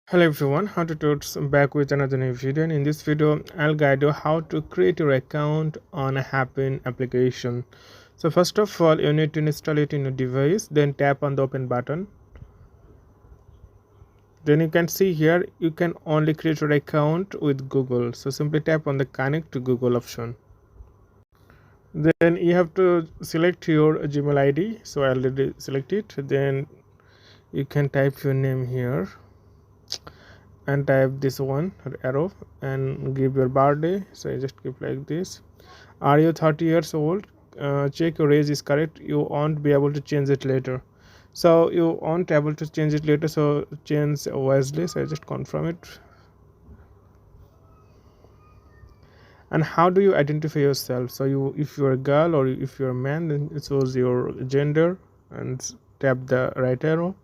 Hello everyone, how to tuts back with another new video, and in this video I'll guide you how to create your account on a Happn application. So first of all you need to install it in your device, then tap on the open button. Then you can see here you can only create your account with Google, so simply tap on the connect to Google option. Then you have to select your Gmail ID, so I already select it. Then you can type your name here and type this one arrow and give your birthday, so I just keep like this. Are you 30 years old? Check your age is correct. You won't be able to change it later, so you won't able to change it later, so change wisely. So I just confirm it. And how do you identify yourself? So you, if you're a girl or if you're a man, then it shows your gender and tap the right arrow.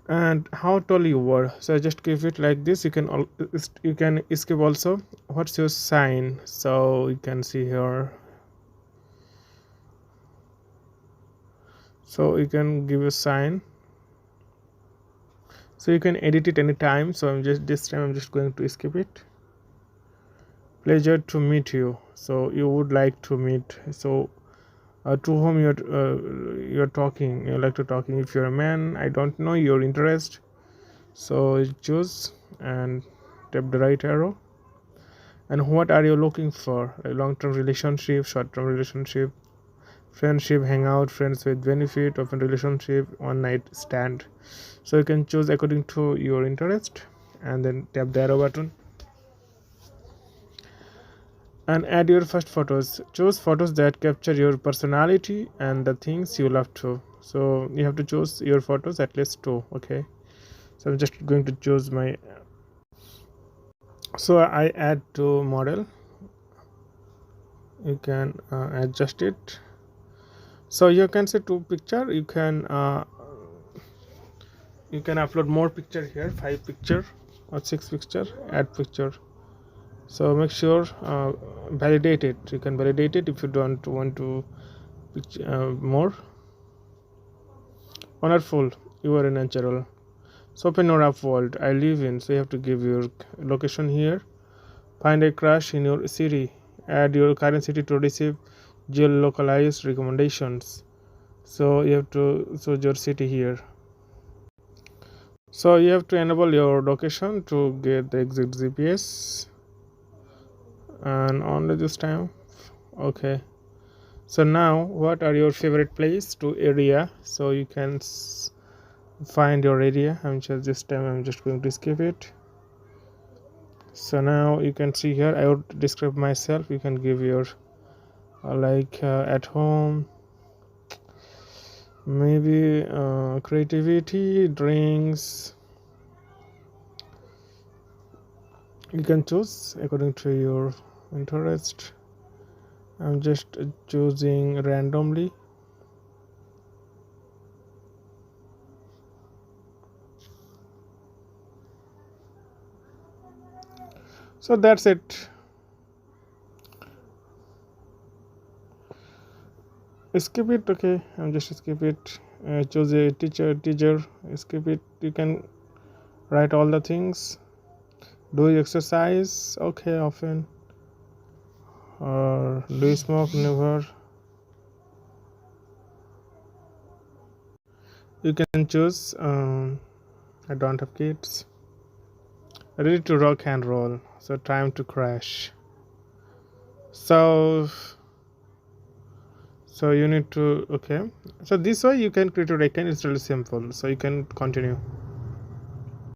And how tall you were, so just give it like this. You can skip also. What's your sign? So you can see here, so you can give a sign, so you can edit it anytime. So this time I'm just going to skip it. Pleasure to meet you, so you would like to meet, so to whom you're talking, you like to talking. If you're a man, I don't know your interest, so choose and tap the right arrow. And what are you looking for? A long-term relationship, short-term relationship, friendship, hangout, friends with benefit, open relationship, one night stand. So you can choose according to your interest and then tap the arrow button and add your first photos. Choose photos that capture your personality and the things you love to. So you have to choose your photos at least two. Okay, so I'm just going to choose my, so I add to model. You can adjust it, so you can see two picture. You can upload more picture here, 5 picture or 6 picture, add picture. So make sure validate it. You can validate it if you don't want to more. Wonderful, you are a natural. So open your app world I live in, so you have to give your location here. Find a crush in your city. Add your current city to receive geolocalized recommendations. So you have to choose your city here. So you have to enable your location to get the exact GPS, and only this time. Okay, so now what are your favorite place to area, so you can find your area. I'm just this time I'm just going to skip it. So now you can see here I would describe myself. You can give your at home, maybe creativity, drinks. You can choose according to your interest. I'm just choosing randomly. So that's it. Skip it. Okay, I'm just skip it. Choose a teacher, skip it. You can write all the things. Do you exercise? Okay, often. Or do you smoke? Never. You can choose I don't have kids. Ready to rock and roll, so time to crash. So you need to, okay, so this way you can create a icon. It's really simple, so you can continue.